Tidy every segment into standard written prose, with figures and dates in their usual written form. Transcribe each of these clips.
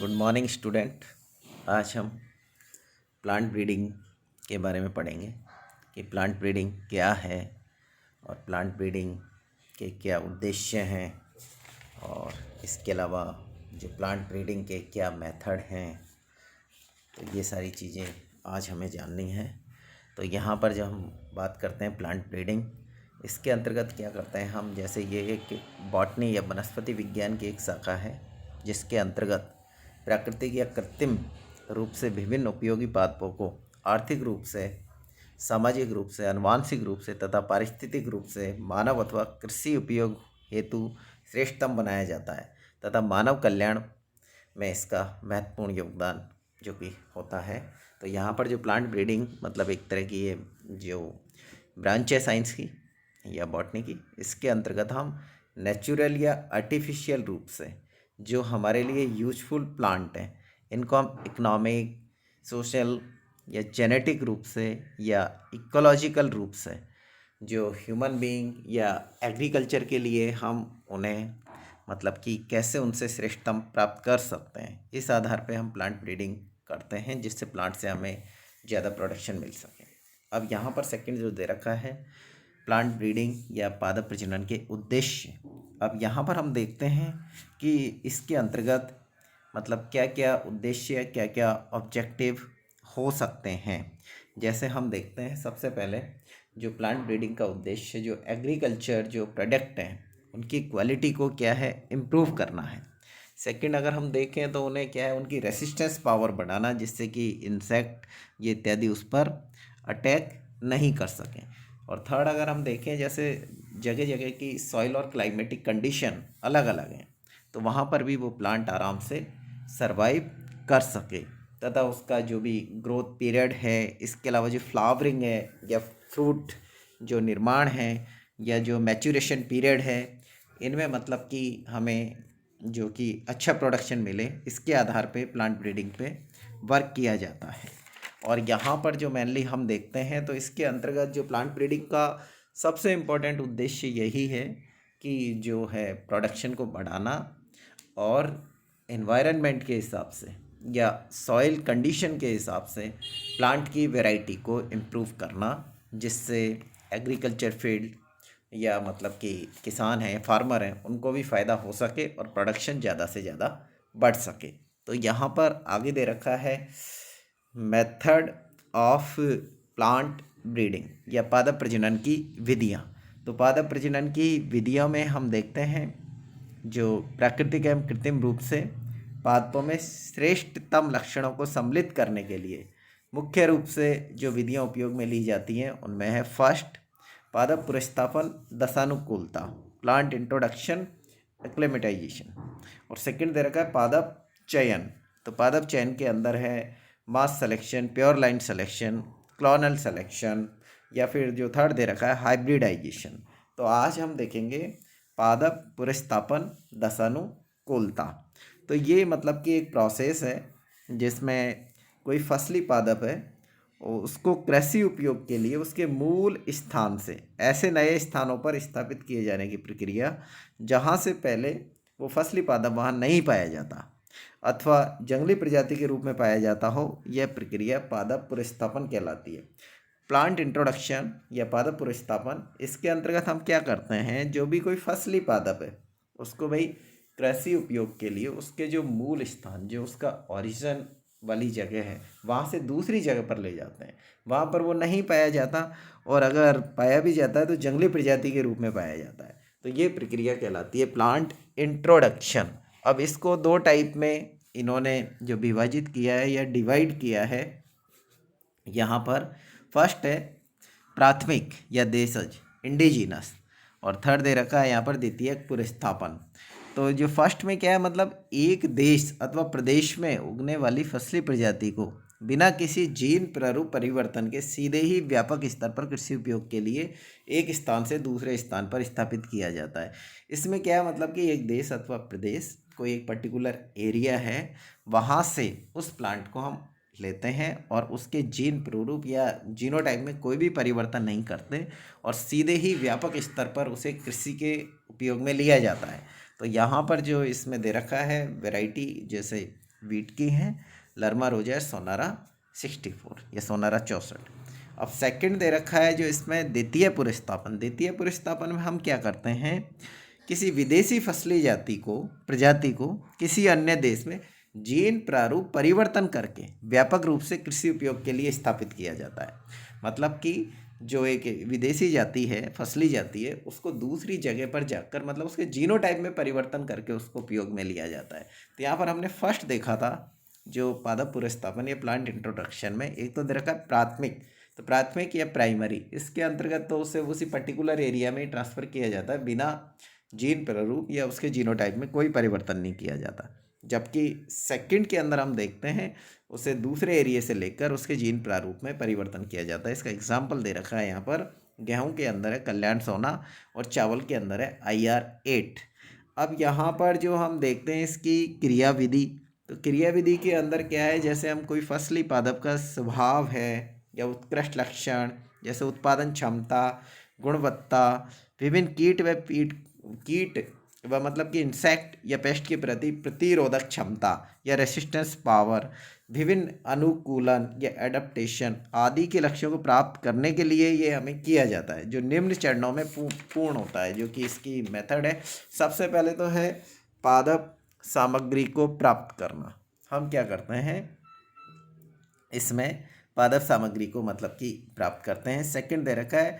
Good morning student. आज हम plant breeding के बारे में पढ़ेंगे कि प्लांट ब्रीडिंग क्या है और प्लांट ब्रीडिंग के क्या उद्देश्य हैं और इसके अलावा जो प्लांट ब्रीडिंग के क्या मेथड हैं। तो ये सारी चीज़ें आज हमें जाननी है। तो यहाँ पर जब हम बात करते हैं प्लांट ब्रीडिंग, इसके अंतर्गत क्या करते हैं हम, जैसे ये एक बॉटनी या वनस्पति विज्ञान की एक शाखा है जिसके अंतर्गत प्राकृतिक या कृत्रिम रूप से विभिन्न उपयोगी पादपों को आर्थिक रूप से, सामाजिक रूप से, आनुवांशिक रूप से तथा पारिस्थितिक रूप से मानव अथवा कृषि उपयोग हेतु श्रेष्ठतम बनाया जाता है तथा मानव कल्याण में इसका महत्वपूर्ण योगदान जो कि होता है। तो यहाँ पर जो प्लांट ब्रीडिंग मतलब एक तरह की ये जो ब्रांच है साइंस की या बॉटनी की, इसके अंतर्गत हम नेचुरल या आर्टिफिशियल रूप से जो हमारे लिए यूजफुल प्लांट हैं इनको हम इकोनॉमिक, सोशल या जेनेटिक रूप से या इकोलॉजिकल रूप से जो ह्यूमन बीइंग या एग्रीकल्चर के लिए हम उन्हें मतलब कि कैसे उनसे श्रेष्ठतम प्राप्त कर सकते हैं, इस आधार पे हम प्लांट ब्रीडिंग करते हैं जिससे प्लांट से हमें ज़्यादा प्रोडक्शन मिल सके। अब यहाँ पर सेकंड जो दे रखा है प्लांट ब्रीडिंग या पादप प्रजनन के उद्देश्य। अब यहाँ पर हम देखते हैं कि इसके अंतर्गत मतलब क्या क्या उद्देश्य, क्या क्या ऑब्जेक्टिव हो सकते हैं। जैसे हम देखते हैं सबसे पहले जो प्लांट ब्रीडिंग का उद्देश्य जो एग्रीकल्चर जो प्रोडक्ट हैं उनकी क्वालिटी को क्या है इम्प्रूव करना है। सेकंड अगर हम देखें तो उन्हें क्या है उनकी रेसिस्टेंस पावर बढ़ाना जिससे कि इंसेक्ट ये इत्यादि उस पर अटैक नहीं कर सकें। और थर्ड अगर हम देखें जैसे जगह जगह की सॉइल और क्लाइमेटिक कंडीशन अलग अलग हैं तो वहाँ पर भी वो प्लांट आराम से सरवाइव कर सके तथा उसका जो भी ग्रोथ पीरियड है, इसके अलावा जो फ्लावरिंग है या फ्रूट जो निर्माण है या जो मैच्योरेशन पीरियड है, इनमें मतलब कि हमें जो कि अच्छा प्रोडक्शन मिले, इसके आधार पे प्लांट ब्रीडिंग पे वर्क किया जाता है। और यहाँ पर जो मेनली हम देखते हैं तो इसके अंतर्गत जो प्लांट ब्रीडिंग का सबसे इम्पोर्टेंट उद्देश्य यही है कि जो है प्रोडक्शन को बढ़ाना और एनवायरनमेंट के हिसाब से या सॉइल कंडीशन के हिसाब से प्लांट की वैरायटी को इम्प्रूव करना जिससे एग्रीकल्चर फील्ड या मतलब कि किसान हैं, फार्मर हैं, उनको भी फ़ायदा हो सके और प्रोडक्शन ज़्यादा से ज़्यादा बढ़ सके। तो यहाँ पर आगे दे रखा है मेथड ऑफ प्लांट ब्रीडिंग या पादप प्रजनन की विधियाँ। तो पादप प्रजनन की विधियों में हम देखते हैं जो प्राकृतिक एवं कृत्रिम रूप से पादपों में श्रेष्ठतम लक्षणों को सम्मिलित करने के लिए मुख्य रूप से जो विधियाँ उपयोग में ली जाती हैं उनमें है फर्स्ट पादप पुनर्स्थापन दशानुकूलता, प्लांट इंट्रोडक्शन, एक्लेमेटाइजेशन। और सेकंड दे रखा है पादप चयन। तो पादप चयन के अंदर है mass selection, pure line selection, clonal selection या फिर जो थर्ड दे रखा है हाइब्रिडाइजेशन। तो आज हम देखेंगे पादप पुनर्स्थापन दशानुकूलता। तो ये मतलब कि एक प्रोसेस है जिसमें कोई फसली पादप है उसको कृषि उपयोग के लिए उसके मूल स्थान से ऐसे नए स्थानों पर स्थापित किए जाने की प्रक्रिया जहाँ से पहले वो फसली पादप वहाँ नहीं पाया जाता अथवा जंगली प्रजाति के रूप में पाया जाता हो, यह प्रक्रिया पादप पुनर्स्थापन कहलाती है। प्लांट इंट्रोडक्शन या पादप पुनर्स्थापन, इसके अंतर्गत हम क्या करते हैं जो भी कोई फसली पादप है उसको भाई कृषि उपयोग के लिए उसके जो मूल स्थान जो उसका ओरिजिन वाली जगह है वहाँ से दूसरी जगह पर ले जाते हैं। वहाँ पर वो नहीं पाया जाता और अगर पाया भी जाता है तो जंगली प्रजाति के रूप में पाया जाता है। तो ये प्रक्रिया कहलाती है प्लांट इंट्रोडक्शन। अब इसको दो टाइप में इन्होंने जो विभाजित किया है या डिवाइड किया है यहाँ पर। फर्स्ट है प्राथमिक या देशज इंडिजिनस और थर्ड दे रखा है यहाँ पर द्वितीयक पुनर्स्थापन। तो जो फर्स्ट में क्या है मतलब एक देश अथवा प्रदेश में उगने वाली फसली प्रजाति को बिना किसी जीन प्रारूप परिवर्तन के सीधे ही व्यापक स्तर पर कृषि उपयोग के लिए एक स्थान से दूसरे स्थान पर स्थापित किया जाता है। इसमें क्या है मतलब कि एक देश अथवा प्रदेश कोई एक पर्टिकुलर एरिया है वहाँ से उस प्लांट को हम लेते हैं और उसके जीन प्रारूप या जीनोटाइप में कोई भी परिवर्तन नहीं करते और सीधे ही व्यापक स्तर पर उसे कृषि के उपयोग में लिया जाता है। तो यहाँ पर जो इसमें दे रखा है वैरायटी जैसे वीट की हैं, लर्मा रोजा सोनारा 64 या सोनारा 64। अब सेकंड दे रखा है जो इसमें द्वितीय पुरस्तापन। द्वितीय पुरस्तापन में हम क्या करते हैं, किसी विदेशी फसली प्रजाति को किसी अन्य देश में जीन प्रारूप परिवर्तन करके व्यापक रूप से कृषि उपयोग के लिए स्थापित किया जाता है। मतलब कि जो एक विदेशी जाति है, फसली जाति है, उसको दूसरी जगह पर जाकर मतलब उसके जीनोटाइप में परिवर्तन करके उसको उपयोग में लिया जाता है। तो यहाँ पर हमने फर्स्ट देखा था जो पादप पुरस्तापन या प्लांट इंट्रोडक्शन में, एक तो दे रखा है प्राथमिक, तो प्राथमिक या प्राइमरी, इसके अंतर्गत तो उसे उसी पर्टिकुलर एरिया में ट्रांसफ़र किया जाता है, बिना जीन प्रारूप या उसके जीनोटाइप में कोई परिवर्तन नहीं किया जाता। जबकि सेकंड के अंदर हम देखते हैं उसे दूसरे एरिया से लेकर उसके जीन प्रारूप में परिवर्तन किया जाता है। इसका एग्जाम्पल दे रखा है यहाँ पर, गेहूं के अंदर है कल्याण सोना और चावल के अंदर है IR8। अब यहाँ पर जो हम देखते हैं इसकी क्रियाविधि, तो क्रियाविधि के अंदर क्या है, जैसे हम कोई फसली पादप का स्वभाव है या उत्कृष्ट लक्षण, जैसे उत्पादन क्षमता, गुणवत्ता, विभिन्न कीट व मतलब कि इंसेक्ट या पेस्ट के प्रति प्रतिरोधक क्षमता या रेसिस्टेंस पावर, विभिन्न अनुकूलन या एडप्टेशन आदि के लक्ष्यों को प्राप्त करने के लिए ये हमें किया जाता है, जो निम्न चरणों में पूर्ण होता है, जो कि इसकी मेथड है। सबसे पहले तो है पादप सामग्री को प्राप्त करना। हम क्या करते हैं इसमें, पादप सामग्री को मतलब कि प्राप्त करते हैं। सेकंड दे रखा है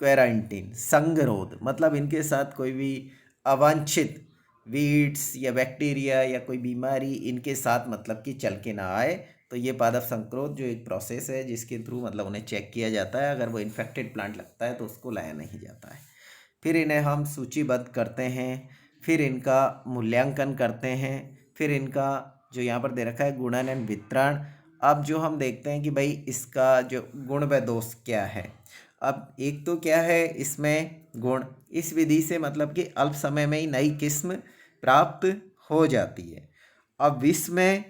क्वेरांटीन, संगरोध, मतलब इनके साथ कोई भी अवांछित वीड्स या बैक्टीरिया या कोई बीमारी इनके साथ मतलब कि चल के ना आए, तो ये पादप संक्रोध जो एक प्रोसेस है जिसके थ्रू मतलब उन्हें चेक किया जाता है, अगर वो इन्फेक्टेड प्लांट लगता है तो उसको लाया नहीं जाता है। फिर इन्हें हम सूचीबद्ध करते हैं, फिर इनका मूल्यांकन करते हैं, फिर इनका जो यहाँ पर दे रखा है गुणन एवं वितरण। अब जो हम देखते हैं कि भाई इसका जो गुण व दोष क्या है। अब एक तो क्या है इसमें गुण, इस विधि से मतलब कि अल्प समय में ही नई किस्म प्राप्त हो जाती है। अब विश्व में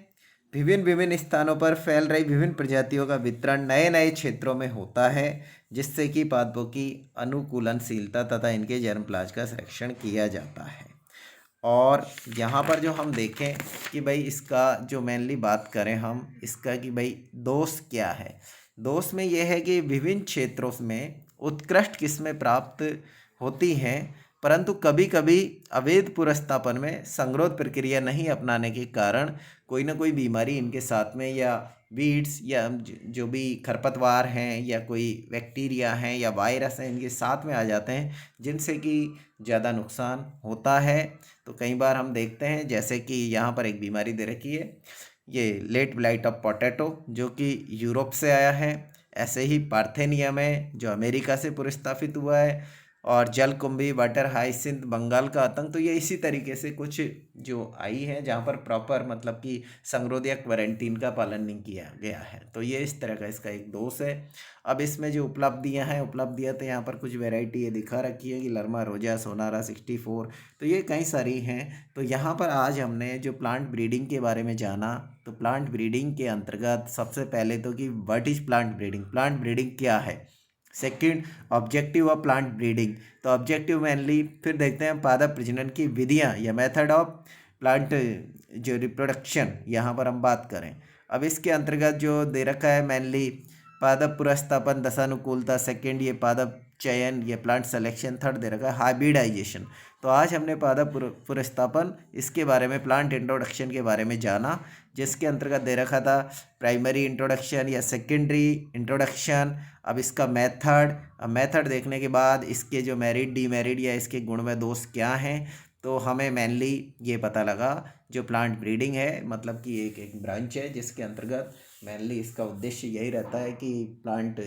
विभिन्न विभिन्न स्थानों पर फैल रही विभिन्न प्रजातियों का वितरण नए नए क्षेत्रों में होता है, जिससे कि पादपों की अनुकूलनशीलता तथा इनके जर्मप्लाज का संरक्षण किया जाता है। और यहाँ पर जो हम देखें कि भाई इसका जो मेनली बात करें हम इसका कि भाई दोष क्या है, दोष में यह है कि विभिन्न क्षेत्रों में उत्कृष्ट किस्में प्राप्त होती हैं, परंतु कभी कभी अवैध पुरस्तापन में संगरोध प्रक्रिया नहीं अपनाने के कारण कोई ना कोई बीमारी इनके साथ में, या वीड्स या जो भी खरपतवार हैं या कोई बैक्टीरिया हैं या वायरस हैं इनके साथ में आ जाते हैं, जिनसे कि ज़्यादा नुकसान होता है। तो कई बार हम देखते हैं जैसे कि यहाँ पर एक बीमारी दे रखी है, ये लेट ब्लाइट ऑफ पोटैटो जो कि यूरोप से आया है। ऐसे ही पार्थेनियम है जो अमेरिका से पुरस्तापित हुआ है, और जलकुंभी, वाटर हाइसिंथ, बंगाल का आतंक, तो ये इसी तरीके से कुछ जो आई है जहाँ पर प्रॉपर मतलब कि संगरोध या क्वारंटीन का पालन नहीं किया गया है। तो ये इस तरह का इसका एक दोष है। अब इसमें जो उपलब्धियाँ तो यहाँ पर कुछ वेराइटी ये दिखा रखी है कि लर्मा रोजा सोनारा 64, तो ये कई सारी हैं। तो यहाँ पर आज हमने जो प्लांट ब्रीडिंग के बारे में जाना, तो प्लांट ब्रीडिंग के अंतर्गत सबसे पहले तो कि व्हाट इज़ प्लांट ब्रीडिंग क्या है। Second, objective of plant breeding, तो ऑब्जेक्टिव मेनली फिर देखते हैं पादप प्रजनन की विधियाँ या मेथड ऑफ प्लांट जो रिप्रोडक्शन, यहाँ पर हम बात करें। अब इसके अंतर्गत जो दे रखा है मेनली पादप पुरस्तापन, दशानुकूलता, सेकंड ये पादप चयन, ये प्लांट सिलेक्शन, थर्ड दे रखा है हाइब्रिडाइजेशन। तो आज हमने पादप पुरस्तापन इसके बारे में, प्लांट इंट्रोडक्शन के बारे में जाना, जिसके अंतर्गत दे रखा था प्राइमरी इंट्रोडक्शन या सेकेंडरी इंट्रोडक्शन। अब इसका मेथड देखने के बाद इसके जो मेरिट डीमेरिट या इसके गुण व दोष क्या हैं, तो हमें मेनली ये पता लगा जो प्लांट ब्रीडिंग है मतलब कि एक ब्रांच है जिसके अंतर्गत मेनली इसका उद्देश्य यही रहता है कि प्लांट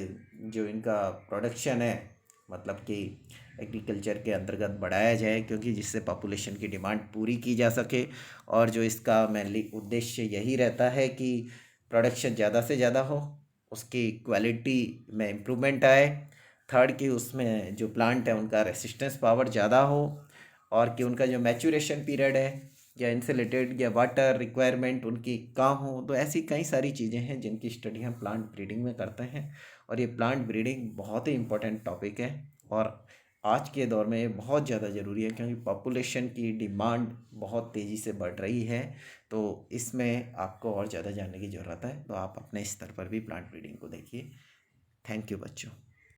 जो इनका प्रोडक्शन है मतलब कि एग्रीकल्चर के अंतर्गत बढ़ाया जाए, क्योंकि जिससे पॉपुलेशन की डिमांड पूरी की जा सके। और जो इसका मेनली उद्देश्य यही रहता है कि प्रोडक्शन ज़्यादा से ज़्यादा हो, उसकी क्वालिटी में इम्प्रूवमेंट आए, थर्ड कि उसमें जो प्लांट है उनका रेसिस्टेंस पावर ज़्यादा हो, और कि उनका जो मैच्योरेशन पीरियड है या इनसे रिलेटेड या वाटर रिक्वायरमेंट उनकी कम हो। तो ऐसी कई सारी चीज़ें हैं जिनकी स्टडी हम प्लांट ब्रीडिंग में करते हैं, और ये प्लांट ब्रीडिंग बहुत ही इम्पोर्टेंट टॉपिक है और आज के दौर में ये बहुत ज़्यादा ज़रूरी है, क्योंकि पॉपुलेशन की डिमांड बहुत तेज़ी से बढ़ रही है। तो इसमें आपको और ज़्यादा जानने की ज़रूरत है, तो आप अपने स्तर पर भी प्लांट ब्रीडिंग को देखिए। थैंक यू बच्चों।